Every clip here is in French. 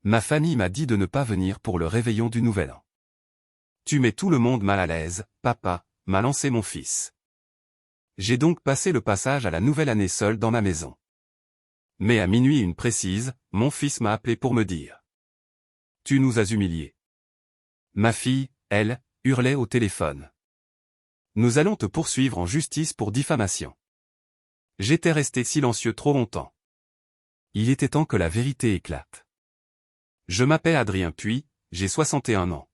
Ma famille m'a dit de ne pas venir pour le réveillon du Nouvel An. Tu mets tout le monde mal à l'aise, papa, m'a lancé mon fils. J'ai donc passé le passage à la nouvelle année seul dans ma maison. Mais à minuit une précise, mon fils m'a appelé pour me dire. Tu nous as humiliés. Ma fille, elle, hurlait au téléphone. Nous allons te poursuivre en justice pour diffamation. J'étais resté silencieux trop longtemps. Il était temps que la vérité éclate. Je m'appelle Adrien Puy, j'ai 61 ans.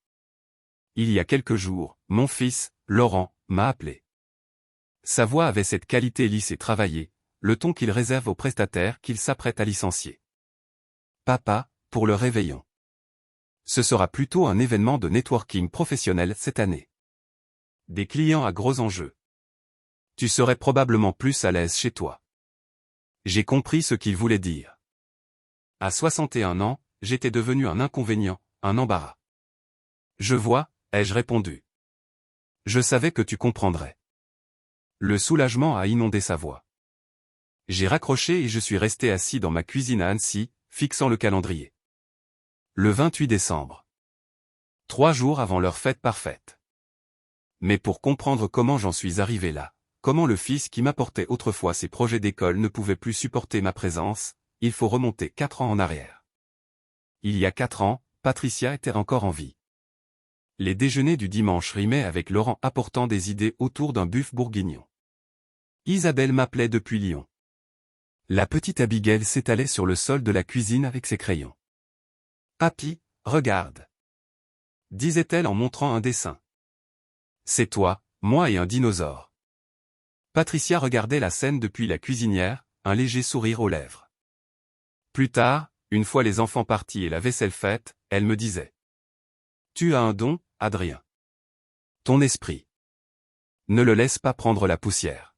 Il y a quelques jours, mon fils, Laurent, m'a appelé. Sa voix avait cette qualité lisse et travaillée, le ton qu'il réserve aux prestataires qu'il s'apprête à licencier. Papa, pour le réveillon. Ce sera plutôt un événement de networking professionnel cette année. Des clients à gros enjeux. Tu serais probablement plus à l'aise chez toi. J'ai compris ce qu'il voulait dire. À 61 ans, j'étais devenu un inconvénient, un embarras. Je vois, ai-je répondu. Je savais que tu comprendrais. Le soulagement a inondé sa voix. J'ai raccroché et je suis resté assis dans ma cuisine à Annecy, fixant le calendrier. Le 28 décembre. 3 jours avant leur fête parfaite. Mais pour comprendre comment j'en suis arrivé là, comment le fils qui m'apportait autrefois ses projets d'école ne pouvait plus supporter ma présence, il faut remonter 4 ans en arrière. Il y a 4 ans, Patricia était encore en vie. Les déjeuners du dimanche rimaient avec Laurent apportant des idées autour d'un buff bourguignon. Isabelle m'appelait depuis Lyon. La petite Abigail s'étalait sur le sol de la cuisine avec ses crayons. « Papy, regarde !» disait-elle en montrant un dessin. « C'est toi, moi et un dinosaure. » Patricia regardait la scène depuis la cuisinière, un léger sourire aux lèvres. Plus tard, une fois les enfants partis et la vaisselle faite, elle me disait. « Tu as un don, Adrien. Ton esprit. Ne le laisse pas prendre la poussière. »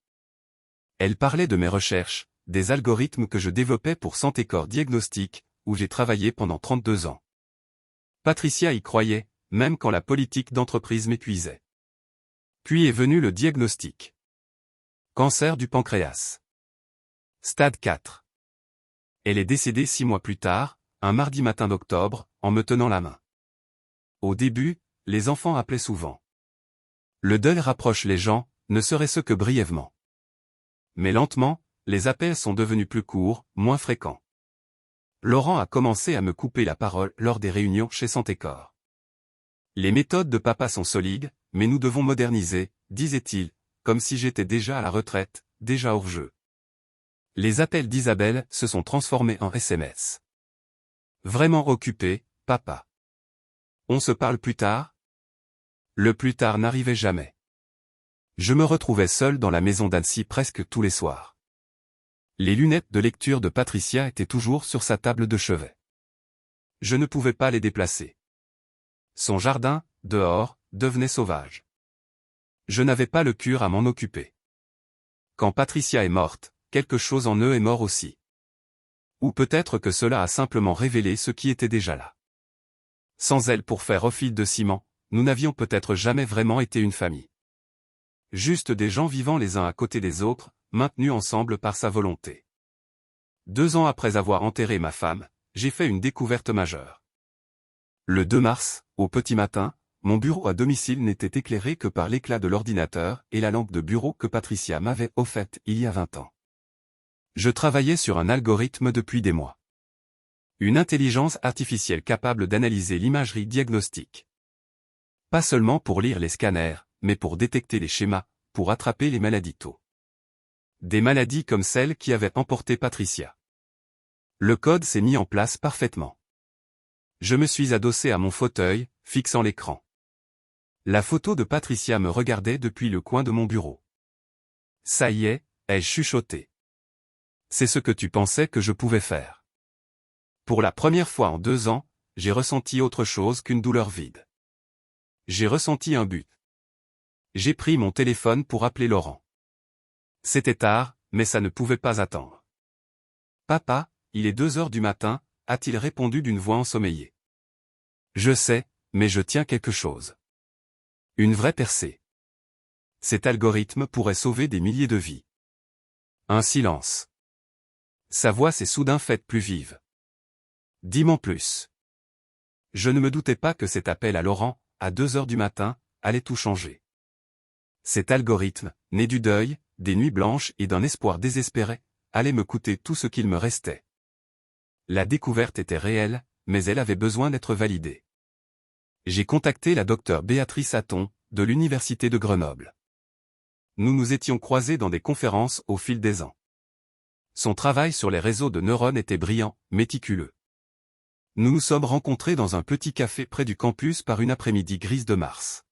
Elle parlait de mes recherches, des algorithmes que je développais pour Santé Corps Diagnostic, où j'ai travaillé pendant 32 ans. Patricia y croyait, même quand la politique d'entreprise m'épuisait. Puis est venu le diagnostic. Cancer du pancréas. Stade 4. Elle est décédée 6 mois plus tard, un mardi matin d'octobre, en me tenant la main. Au début, les enfants appelaient souvent. Le deuil rapproche les gens, ne serait-ce que brièvement. Mais lentement, les appels sont devenus plus courts, moins fréquents. Laurent a commencé à me couper la parole lors des réunions chez Santé Corps. Les méthodes de papa sont solides, mais nous devons moderniser, disait-il, comme si j'étais déjà à la retraite, déjà hors jeu. Les appels d'Isabelle se sont transformés en SMS. Vraiment occupé, papa. On se parle plus tard? Le plus tard n'arrivait jamais. Je me retrouvais seul dans la maison d'Annecy presque tous les soirs. Les lunettes de lecture de Patricia étaient toujours sur sa table de chevet. Je ne pouvais pas les déplacer. Son jardin, dehors, devenait sauvage. Je n'avais pas le cure à m'en occuper. Quand Patricia est morte, quelque chose en eux est mort aussi. Ou peut-être que cela a simplement révélé ce qui était déjà là. Sans elle pour faire office de ciment, nous n'avions peut-être jamais vraiment été une famille. Juste des gens vivant les uns à côté des autres, maintenus ensemble par sa volonté. 2 ans après avoir enterré ma femme, j'ai fait une découverte majeure. Le 2 mars, au petit matin, mon bureau à domicile n'était éclairé que par l'éclat de l'ordinateur et la lampe de bureau que Patricia m'avait offerte il y a 20 ans. Je travaillais sur un algorithme depuis des mois. Une intelligence artificielle capable d'analyser l'imagerie diagnostique. Pas seulement pour lire les scanners, mais pour détecter les schémas, pour attraper les maladies tôt. Des maladies comme celles qui avaient emporté Patricia. Le code s'est mis en place parfaitement. Je me suis adossé à mon fauteuil, fixant l'écran. La photo de Patricia me regardait depuis le coin de mon bureau. Ça y est, ai-je chuchoté. C'est ce que tu pensais que je pouvais faire. Pour la première fois en 2 ans, j'ai ressenti autre chose qu'une douleur vide. J'ai ressenti un but. J'ai pris mon téléphone pour appeler Laurent. C'était tard, mais ça ne pouvait pas attendre. Papa, il est 2 heures du matin, a-t-il répondu d'une voix ensommeillée. Je sais, mais je tiens quelque chose. Une vraie percée. Cet algorithme pourrait sauver des milliers de vies. Un silence. Sa voix s'est soudain faite plus vive. Dis-moi plus. Je ne me doutais pas que cet appel à Laurent, à 2 heures du matin, allait tout changer. Cet algorithme, né du deuil, des nuits blanches et d'un espoir désespéré, allait me coûter tout ce qu'il me restait. La découverte était réelle, mais elle avait besoin d'être validée. J'ai contacté la docteure Béatrice Hatton, de l'Université de Grenoble. Nous nous étions croisés dans des conférences au fil des ans. Son travail sur les réseaux de neurones était brillant, méticuleux. Nous nous sommes rencontrés dans un petit café près du campus par une après-midi grise de mars.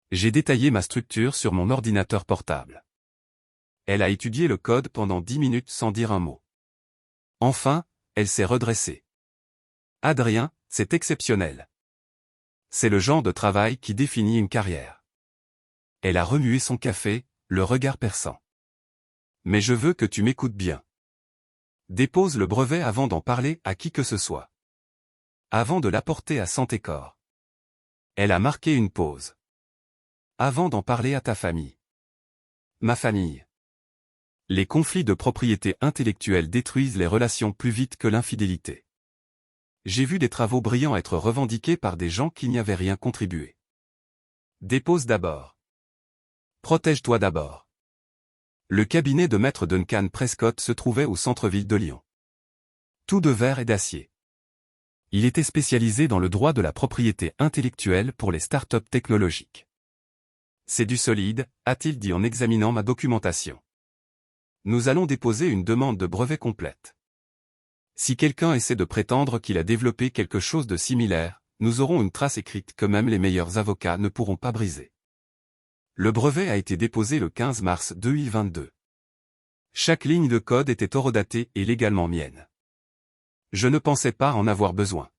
J'ai détaillé ma structure sur mon ordinateur portable. Elle a étudié le code pendant 10 minutes sans dire un mot. Enfin, elle s'est redressée. Adrien, c'est exceptionnel. C'est le genre de travail qui définit une carrière. Elle a remué son café, le regard perçant. Mais je veux que tu m'écoutes bien. Dépose le brevet avant d'en parler à qui que ce soit. Avant de l'apporter à Santé Corps. Elle a marqué une pause. Avant d'en parler à ta famille. Ma famille. Les conflits de propriété intellectuelle détruisent les relations plus vite que l'infidélité. J'ai vu des travaux brillants être revendiqués par des gens qui n'y avaient rien contribué. Dépose d'abord. Protège-toi d'abord. Le cabinet de maître Duncan Prescott se trouvait au centre-ville de Lyon. Tout de verre et d'acier. Il était spécialisé dans le droit de la propriété intellectuelle pour les startups technologiques. C'est du solide, a-t-il dit en examinant ma documentation. Nous allons déposer une demande de brevet complète. Si quelqu'un essaie de prétendre qu'il a développé quelque chose de similaire, nous aurons une trace écrite que même les meilleurs avocats ne pourront pas briser. Le brevet a été déposé le 15 mars 2022. Chaque ligne de code était horodatée et légalement mienne. Je ne pensais pas en avoir besoin.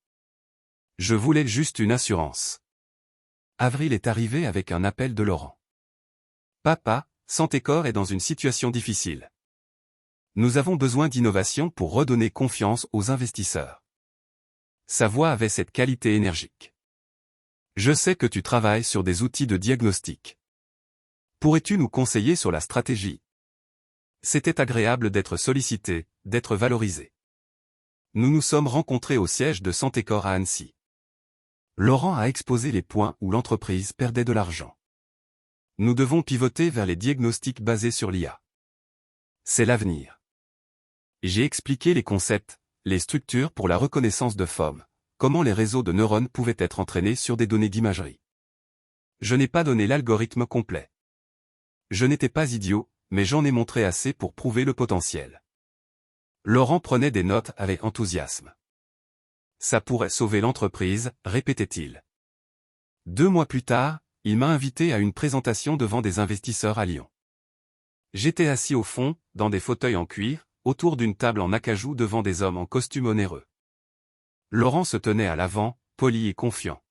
Je voulais juste une assurance. Avril est arrivé avec un appel de Laurent. Papa, Santé Corps est dans une situation difficile. Nous avons besoin d'innovation pour redonner confiance aux investisseurs. Sa voix avait cette qualité énergique. Je sais que tu travailles sur des outils de diagnostic. Pourrais-tu nous conseiller sur la stratégie? C'était agréable d'être sollicité, d'être valorisé. Nous nous sommes rencontrés au siège de Santé Corps à Annecy. Laurent a exposé les points où l'entreprise perdait de l'argent. Nous devons pivoter vers les diagnostics basés sur l'IA. C'est l'avenir. J'ai expliqué les concepts, les structures pour la reconnaissance de forme, comment les réseaux de neurones pouvaient être entraînés sur des données d'imagerie. Je n'ai pas donné l'algorithme complet. Je n'étais pas idiot, mais j'en ai montré assez pour prouver le potentiel. Laurent prenait des notes avec enthousiasme. Ça pourrait sauver l'entreprise, répétait-il. 2 mois plus tard, il m'a invité à une présentation devant des investisseurs à Lyon. J'étais assis au fond, dans des fauteuils en cuir, autour d'une table en acajou devant des hommes en costume onéreux. Laurent se tenait à l'avant, poli et confiant.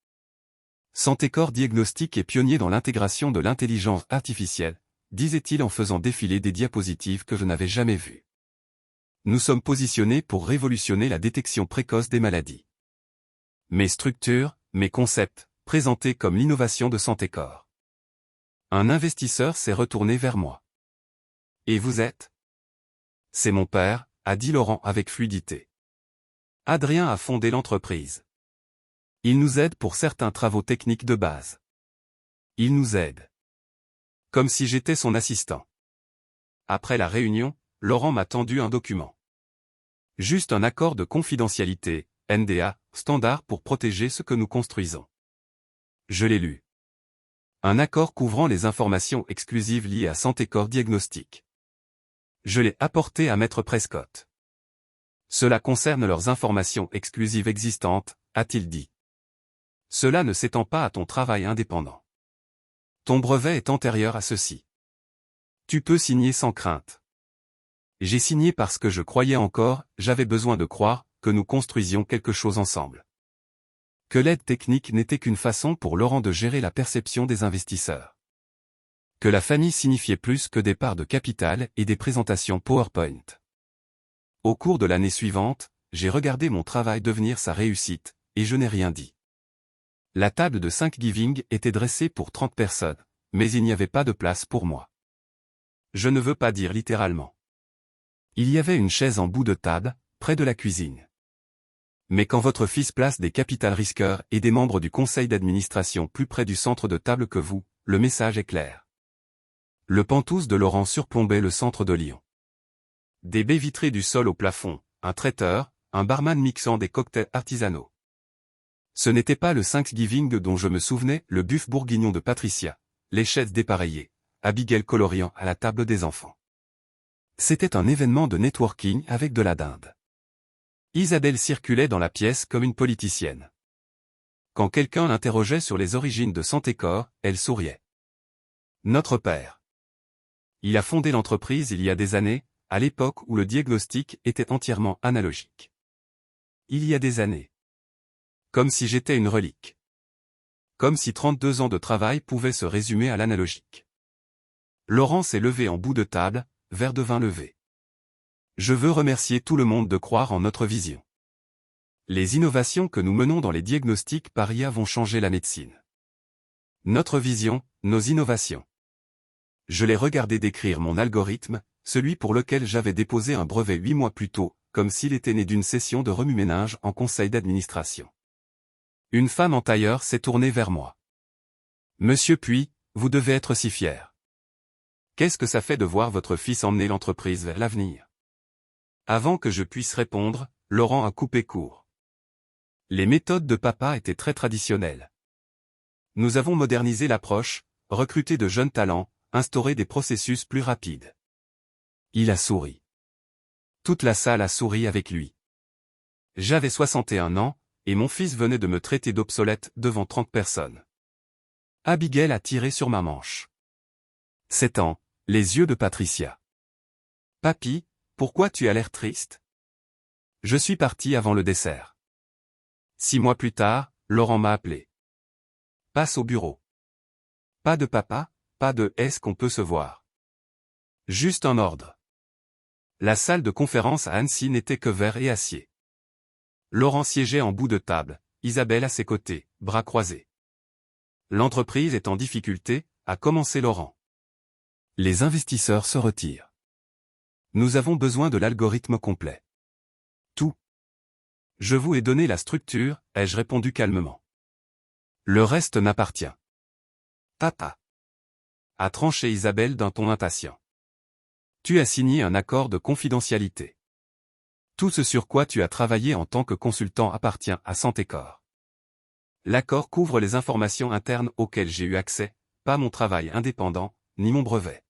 Santé Corps Diagnostic est pionnier dans l'intégration de l'intelligence artificielle, disait-il en faisant défiler des diapositives que je n'avais jamais vues. Nous sommes positionnés pour révolutionner la détection précoce des maladies. Mes structures, mes concepts, présentés comme l'innovation de Santé Corps. Un investisseur s'est retourné vers moi. Et vous êtes? C'est mon père, a dit Laurent avec fluidité. Adrien a fondé l'entreprise. Il nous aide pour certains travaux techniques de base. Il nous aide. Comme si j'étais son assistant. Après la réunion, Laurent m'a tendu un document. Juste un accord de confidentialité, NDA, standard pour protéger ce que nous construisons. Je l'ai lu. Un accord couvrant les informations exclusives liées à Santé Corps Diagnostic. Je l'ai apporté à Maître Prescott. Cela concerne leurs informations exclusives existantes, a-t-il dit. Cela ne s'étend pas à ton travail indépendant. Ton brevet est antérieur à ceci. Tu peux signer sans crainte. J'ai signé parce que je croyais encore, j'avais besoin de croire, que nous construisions quelque chose ensemble. Que l'aide technique n'était qu'une façon pour Laurent de gérer la perception des investisseurs. Que la famille signifiait plus que des parts de capital et des présentations PowerPoint. Au cours de l'année suivante, j'ai regardé mon travail devenir sa réussite, et je n'ai rien dit. La table de Thanksgiving était dressée pour 30 personnes, mais il n'y avait pas de place pour moi. Je ne veux pas dire littéralement. Il y avait une chaise en bout de table, près de la cuisine. Mais quand votre fils place des capital risqueurs et des membres du conseil d'administration plus près du centre de table que vous, le message est clair. Le Penthouse de Laurent surplombait le centre de Lyon. Des baies vitrées du sol au plafond, un traiteur, un barman mixant des cocktails artisanaux. Ce n'était pas le Thanksgiving dont je me souvenais, le buff bourguignon de Patricia, les chaises dépareillées, Abigail coloriant à la table des enfants. C'était un événement de networking avec de la dinde. Isabelle circulait dans la pièce comme une politicienne. Quand quelqu'un l'interrogeait sur les origines de Santécor, elle souriait. Notre père. Il a fondé l'entreprise il y a des années, à l'époque où le diagnostic était entièrement analogique. Il y a des années. Comme si j'étais une relique. Comme si 32 ans de travail pouvaient se résumer à l'analogique. Laurent s'est levé en bout de table, verre de vin levé. Je veux remercier tout le monde de croire en notre vision. Les innovations que nous menons dans les diagnostics par IA vont changer la médecine. Notre vision, nos innovations. Je l'ai regardé décrire mon algorithme, celui pour lequel j'avais déposé un brevet 8 mois plus tôt, comme s'il était né d'une session de remue-ménage en conseil d'administration. Une femme en tailleur s'est tournée vers moi. Monsieur Puy, vous devez être si fier. Qu'est-ce que ça fait de voir votre fils emmener l'entreprise vers l'avenir? Avant que je puisse répondre, Laurent a coupé court. Les méthodes de papa étaient très traditionnelles. Nous avons modernisé l'approche, recruté de jeunes talents, instauré des processus plus rapides. Il a souri. Toute la salle a souri avec lui. J'avais 61 ans, et mon fils venait de me traiter d'obsolète devant 30 personnes. Abigail a tiré sur ma manche. 7 ans, les yeux de Patricia. Papy, pourquoi tu as l'air triste? Je suis parti avant le dessert. 6 mois plus tard, Laurent m'a appelé. Passe au bureau. Pas de papa, pas de est-ce qu'on peut se voir. Juste un ordre. La salle de conférence à Annecy n'était que verre et acier. Laurent siégeait en bout de table, Isabelle à ses côtés, bras croisés. L'entreprise est en difficulté, a commencé Laurent. Les investisseurs se retirent. Nous avons besoin de l'algorithme complet. Tout. Je vous ai donné la structure, ai-je répondu calmement. Le reste n'appartient. Papa. A tranché Isabelle d'un ton impatient. Tu as signé un accord de confidentialité. Tout ce sur quoi tu as travaillé en tant que consultant appartient à Santécor. L'accord couvre les informations internes auxquelles j'ai eu accès, pas mon travail indépendant, ni mon brevet.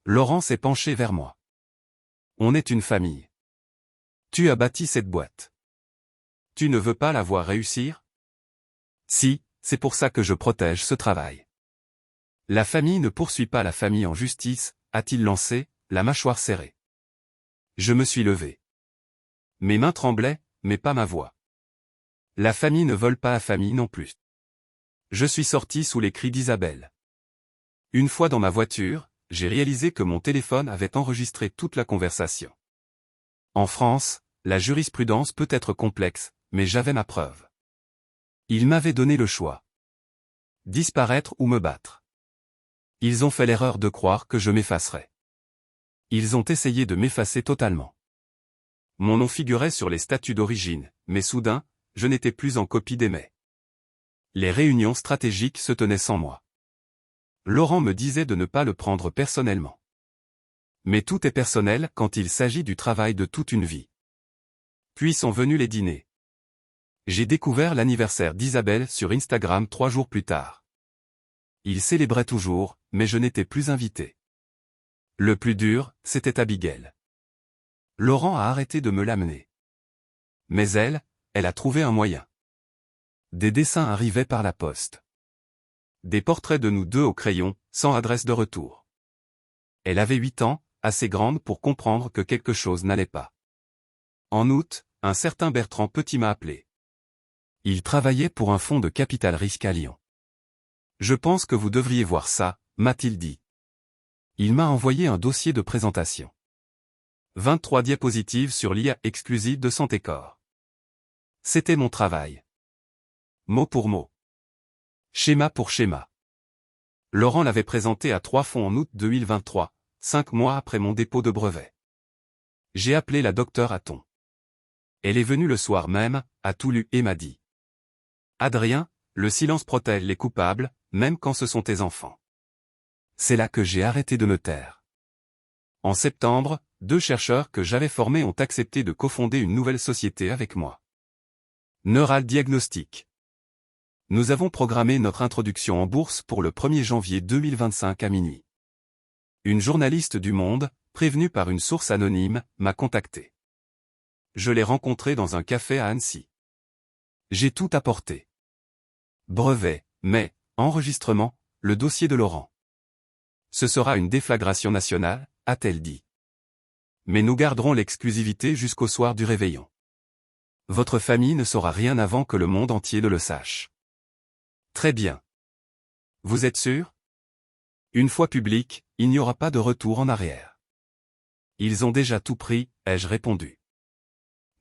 Laurent s'est penché vers moi. On est une famille. Tu as bâti cette boîte. Tu ne veux pas la voir réussir? Si, c'est pour ça que je protège ce travail. La famille ne poursuit pas la famille en justice, a-t-il lancé, la mâchoire serrée. Je me suis levé. Mes mains tremblaient, mais pas ma voix. La famille ne vole pas la famille non plus. Je suis sorti sous les cris d'Isabelle. Une fois dans ma voiture, j'ai réalisé que mon téléphone avait enregistré toute la conversation. En France, la jurisprudence peut être complexe, mais j'avais ma preuve. Ils m'avaient donné le choix. Disparaître ou me battre. Ils ont fait l'erreur de croire que je m'effacerais. Ils ont essayé de m'effacer totalement. Mon nom figurait sur les statuts d'origine, mais soudain, je n'étais plus en copie des mets. Les réunions stratégiques se tenaient sans moi. Laurent me disait de ne pas le prendre personnellement. Mais tout est personnel quand il s'agit du travail de toute une vie. Puis sont venus les dîners. J'ai découvert l'anniversaire d'Isabelle sur Instagram 3 jours plus tard. Il célébrait toujours, mais je n'étais plus invité. Le plus dur, c'était Abigail. Laurent a arrêté de me l'amener. Mais elle a trouvé un moyen. Des dessins arrivaient par la poste. Des portraits de nous deux au crayon, sans adresse de retour. Elle avait 8 ans, assez grande pour comprendre que quelque chose n'allait pas. En août, un certain Bertrand Petit m'a appelé. Il travaillait pour un fonds de capital risque à Lyon. Je pense que vous devriez voir ça, m'a-t-il dit. Il m'a envoyé un dossier de présentation. 23 diapositives sur l'IA exclusive de Santécor. C'était mon travail. Mot pour mot. Schéma pour schéma. Laurent l'avait présenté à 3 fonds en août 2023, 5 mois après mon dépôt de brevet. J'ai appelé la docteure Hatton. Elle est venue le soir même, a tout lu et m'a dit. Adrien, le silence protège les coupables, même quand ce sont tes enfants. C'est là que j'ai arrêté de me taire. En septembre, 2 chercheurs que j'avais formés ont accepté de cofonder une nouvelle société avec moi. Neural Diagnostic. Nous avons programmé notre introduction en bourse pour le 1er janvier 2025 à minuit. Une journaliste du Monde, prévenue par une source anonyme, m'a contacté. Je l'ai rencontrée dans un café à Annecy. J'ai tout apporté. Brevet, mais, enregistrement, le dossier de Laurent. Ce sera une déflagration nationale, a-t-elle dit. Mais nous garderons l'exclusivité jusqu'au soir du réveillon. Votre famille ne saura rien avant que le monde entier ne le sache. Très bien. Vous êtes sûr? Une fois public, il n'y aura pas de retour en arrière. Ils ont déjà tout pris, ai-je répondu.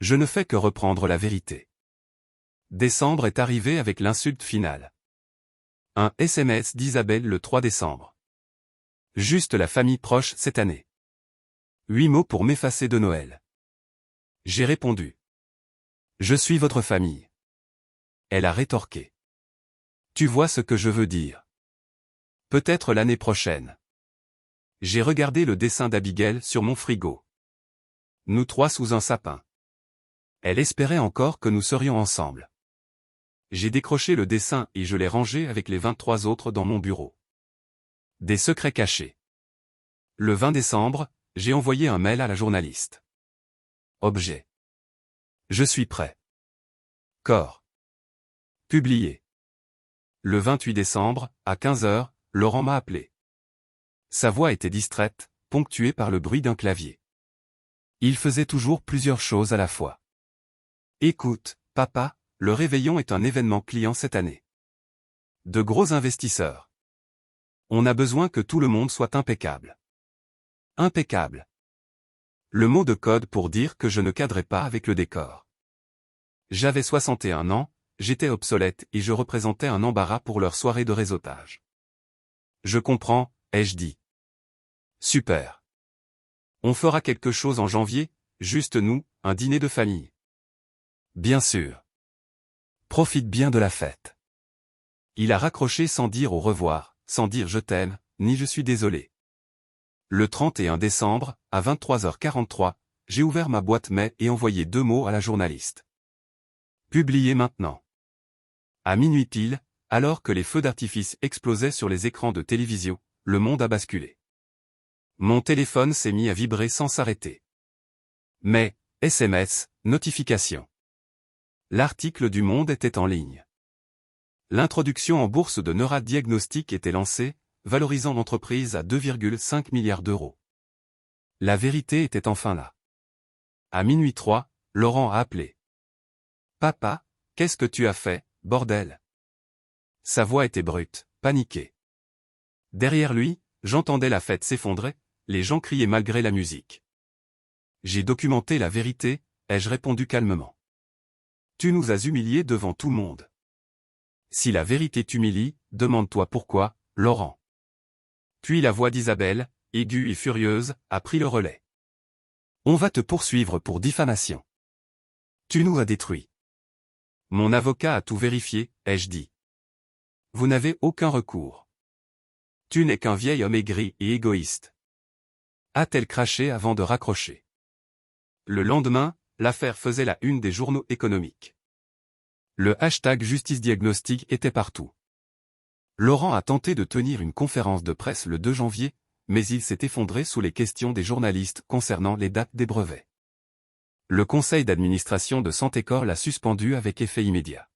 Je ne fais que reprendre la vérité. Décembre est arrivé avec l'insulte finale. Un SMS d'Isabelle le 3 décembre. Juste la famille proche cette année. 8 mots pour m'effacer de Noël. J'ai répondu. Je suis votre famille. Elle a rétorqué. Tu vois ce que je veux dire. Peut-être l'année prochaine. J'ai regardé le dessin d'Abigail sur mon frigo. Nous 3 sous un sapin. Elle espérait encore que nous serions ensemble. J'ai décroché le dessin et je l'ai rangé avec les 23 autres dans mon bureau. Des secrets cachés. Le 20 décembre, j'ai envoyé un mail à la journaliste. Objet. Je suis prêt. Corps. Publié. Le 28 décembre, à 15 h, Laurent m'a appelé. Sa voix était distraite, ponctuée par le bruit d'un clavier. Il faisait toujours plusieurs choses à la fois. Écoute, papa, le réveillon est un événement client cette année. De gros investisseurs. On a besoin que tout le monde soit impeccable. Impeccable. Le mot de code pour dire que je ne cadrais pas avec le décor. J'avais 61 ans, j'étais obsolète et je représentais un embarras pour leur soirée de réseautage. Je comprends, ai-je dit. Super. On fera quelque chose en janvier, juste nous, un dîner de famille. Bien sûr. Profite bien de la fête. Il a raccroché sans dire au revoir, sans dire je t'aime, ni je suis désolé. Le 31 décembre, à 23h43, j'ai ouvert ma boîte mail et envoyé 2 mots à la journaliste. Publiez maintenant. À minuit pile, alors que les feux d'artifice explosaient sur les écrans de télévision, le monde a basculé. Mon téléphone s'est mis à vibrer sans s'arrêter. Mais, SMS, notification. L'article du Monde était en ligne. L'introduction en bourse de Neural Diagnostic était lancée, valorisant l'entreprise à 2,5 milliards d'euros. La vérité était enfin là. À minuit 3, Laurent a appelé. Papa, qu'est-ce que tu as fait, bordel? Sa voix était brute, paniquée. Derrière lui, j'entendais la fête s'effondrer, les gens criaient malgré la musique. J'ai documenté la vérité, ai-je répondu calmement. Tu nous as humiliés devant tout le monde. Si la vérité t'humilie, demande-toi pourquoi, Laurent. Puis la voix d'Isabelle, aiguë et furieuse, a pris le relais. On va te poursuivre pour diffamation. Tu nous as détruits. Mon avocat a tout vérifié, ai-je dit. Vous n'avez aucun recours. Tu n'es qu'un vieil homme aigri et égoïste. A-t-elle craché avant de raccrocher. Le lendemain, l'affaire faisait la une des journaux économiques. Le hashtag Justice Diagnostic était partout. Laurent a tenté de tenir une conférence de presse le 2 janvier, mais il s'est effondré sous les questions des journalistes concernant les dates des brevets. Le conseil d'administration de Santécor l'a suspendu avec effet immédiat.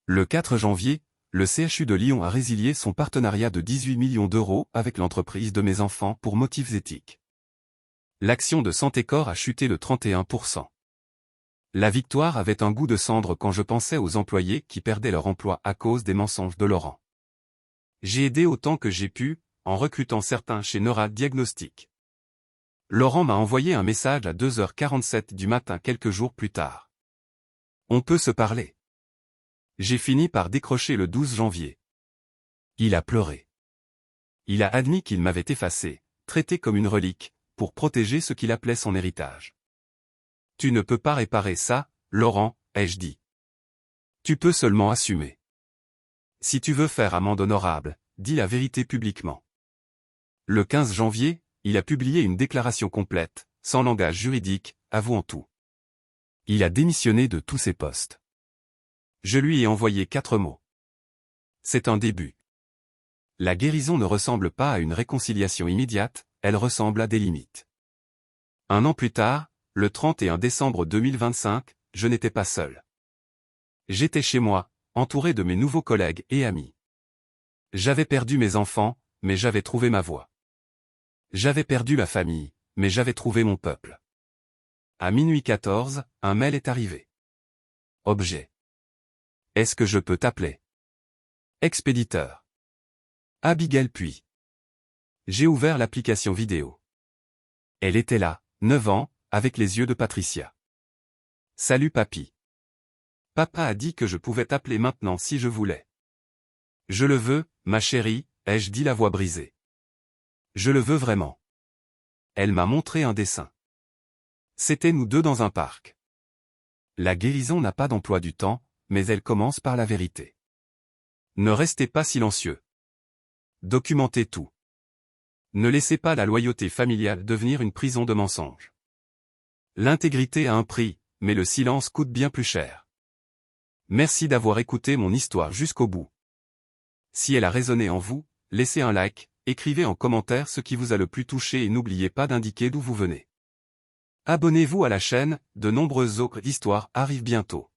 Le 4 janvier, le CHU de Lyon a résilié son partenariat de 18 millions d'euros avec l'entreprise de mes enfants pour motifs éthiques. L'action de Santécor a chuté de 31%. La victoire avait un goût de cendre quand je pensais aux employés qui perdaient leur emploi à cause des mensonges de Laurent. J'ai aidé autant que j'ai pu, en recrutant certains chez Neural Diagnostic. Laurent m'a envoyé un message à 2h47 du matin quelques jours plus tard. On peut se parler. J'ai fini par décrocher le 12 janvier. Il a pleuré. Il a admis qu'il m'avait effacé, traité comme une relique, pour protéger ce qu'il appelait son héritage. Tu ne peux pas réparer ça, Laurent, ai-je dit. Tu peux seulement assumer. Si tu veux faire amende honorable, dis la vérité publiquement. Le 15 janvier, il a publié une déclaration complète, sans langage juridique, avouant tout. Il a démissionné de tous ses postes. Je lui ai envoyé 4 mots. C'est un début. La guérison ne ressemble pas à une réconciliation immédiate, elle ressemble à des limites. Un an plus tard, le 31 décembre 2025, je n'étais pas seul. J'étais chez moi, entouré de mes nouveaux collègues et amis. J'avais perdu mes enfants, mais j'avais trouvé ma voie. J'avais perdu la famille, mais j'avais trouvé mon peuple. À minuit 14, un mail est arrivé. Objet. Est-ce que je peux t'appeler? Expéditeur. Abigail Puy. J'ai ouvert l'application vidéo. Elle était là, 9 ans, avec les yeux de Patricia. Salut papy. Papa a dit que je pouvais t'appeler maintenant si je voulais. Je le veux, ma chérie, ai-je dit la voix brisée. Je le veux vraiment. Elle m'a montré un dessin. C'était nous deux dans un parc. La guérison n'a pas d'emploi du temps, mais elle commence par la vérité. Ne restez pas silencieux. Documentez tout. Ne laissez pas la loyauté familiale devenir une prison de mensonges. L'intégrité a un prix, mais le silence coûte bien plus cher. Merci d'avoir écouté mon histoire jusqu'au bout. Si elle a résonné en vous, laissez un like, écrivez en commentaire ce qui vous a le plus touché et n'oubliez pas d'indiquer d'où vous venez. Abonnez-vous à la chaîne, de nombreuses autres histoires arrivent bientôt.